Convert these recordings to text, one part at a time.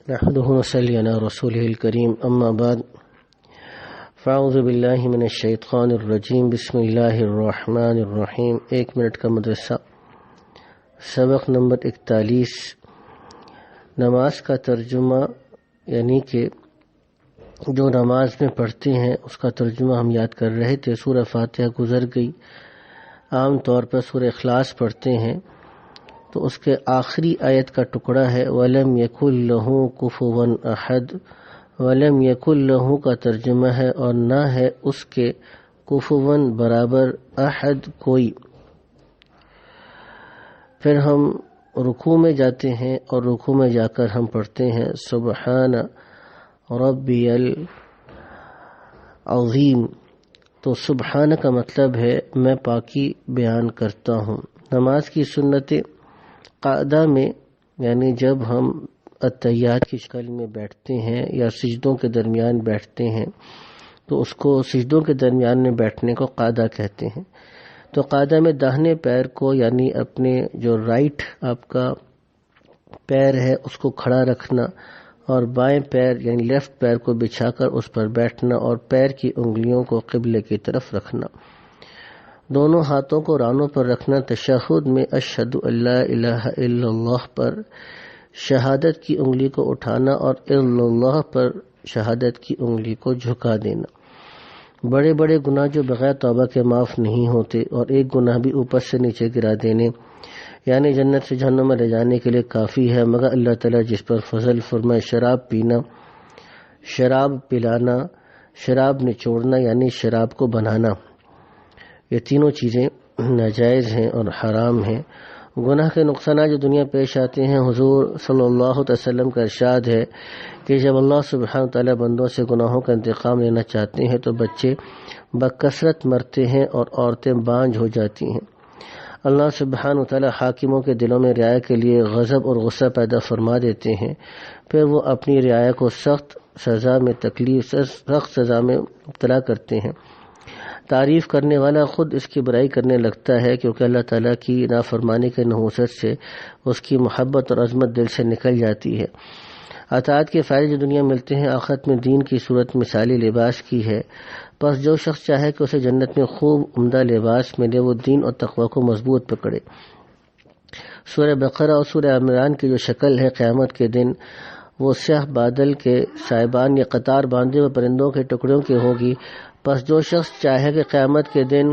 نحمده ونصلي على رسوله الكريم اما بعد فاعوذ باللہ من الشیطان الرجیم بسم اللہ الرحمن الرحیم۔ 1 منٹ کا مدرسہ، سبق نمبر 41، نماز کا ترجمہ، یعنی کہ جو نماز میں پڑھتے ہیں اس کا ترجمہ ہم یاد کر رہے تھے۔ سورہ فاتحہ گزر گئی، عام طور پر سورہ اخلاص پڑھتے ہیں تو اس کے آخری آیت کا ٹکڑا ہے وَلَمْ يَكُنْ لَهُ كُفُوًا أَحَدٌ۔ وَلَمْ يَكُنْ لَهُ کا ترجمہ ہے اور نہ ہے اس کے کفواً برابر احد کوئی۔ پھر ہم رکوع میں جاتے ہیں اور رکوع میں جا کر ہم پڑھتے ہیں سبحان ربی العظیم۔ تو سبحان کا مطلب ہے میں پاکی بیان کرتا ہوں۔ نماز کی سنت قاعدہ میں، یعنی جب ہم التحیات کی شکل میں بیٹھتے ہیں یا سجدوں کے درمیان بیٹھتے ہیں تو اس کو سجدوں کے درمیان میں بیٹھنے کو قاعدہ کہتے ہیں۔ تو قاعدہ میں داہنے پیر کو، یعنی اپنے جو رائٹ آپ کا پیر ہے اس کو کھڑا رکھنا اور بائیں پیر یعنی لیفٹ پیر کو بچھا کر اس پر بیٹھنا اور پیر کی انگلیوں کو قبلے کی طرف رکھنا، دونوں ہاتھوں کو رانوں پر رکھنا۔ تشہد میں اشہد اللہ الہ الا اللہ پر شہادت کی انگلی کو اٹھانا اور الا اللہ پر شہادت کی انگلی کو جھکا دینا۔ بڑے بڑے گناہ جو بغیر توبہ کے معاف نہیں ہوتے اور ایک گناہ بھی اوپر سے نیچے گرا دینے، یعنی جنت سے جہنم میں لے جانے کے لیے کافی ہے، مگر اللہ تعالیٰ جس پر فضل فرمائے شراب پینا، شراب پلانا، شراب نچوڑنا یعنی شراب کو بنانا، یہ تینوں چیزیں ناجائز ہیں اور حرام ہیں۔ گناہ کے نقصانات جو دنیا پیش آتے ہیں، حضور صلی اللہ علیہ وسلم کا ارشاد ہے کہ جب اللہ سبحانہ تعالیٰ بندوں سے گناہوں کا انتقام لینا چاہتے ہیں تو بچے بکثرت مرتے ہیں اور عورتیں بانجھ ہو جاتی ہیں۔ اللہ سبحانہ تعالیٰ حاکموں کے دلوں میں رعایا کے لیے غضب اور غصہ پیدا فرما دیتے ہیں، پھر وہ اپنی رعایا کو سخت سزا میں مبتلا کرتے ہیں۔ تعریف کرنے والا خود اس کی برائی کرنے لگتا ہے، کیونکہ اللہ تعالیٰ کی نافرمانی کے نحوست سے اس کی محبت اور عظمت دل سے نکل جاتی ہے۔ اطاعت کے فائدے جو دنیا ملتے ہیں، آخرت میں دین کی صورت مثالی لباس کی ہے۔ پس جو شخص چاہے کہ اسے جنت میں خوب عمدہ لباس ملے، وہ دین اور تقوی کو مضبوط پکڑے۔ سورہ بقرہ اور سورہ عمران کی جو شکل ہے قیامت کے دن، وہ سیاہ بادل کے سائبان یا قطار باندھے ہوئے پرندوں کے ٹکڑوں کی ہوگی۔ پس جو شخص چاہے کہ قیامت کے دن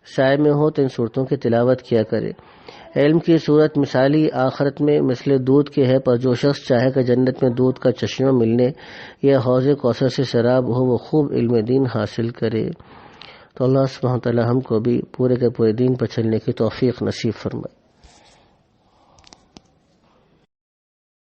سائے میں ہو تو ان صورتوں کی تلاوت کیا کرے۔ علم کی صورت مثالی آخرت میں مثل دودھ کے ہے، پر جو شخص چاہے کہ جنت میں دودھ کا چشمہ ملنے یا حوض کوثر سے شراب ہو، وہ خوب علم دین حاصل کرے۔ تو اللہ سبحانہ تعالی ہم کو بھی پورے کے پورے دین پر چلنے کی توفیق نصیب فرمائے۔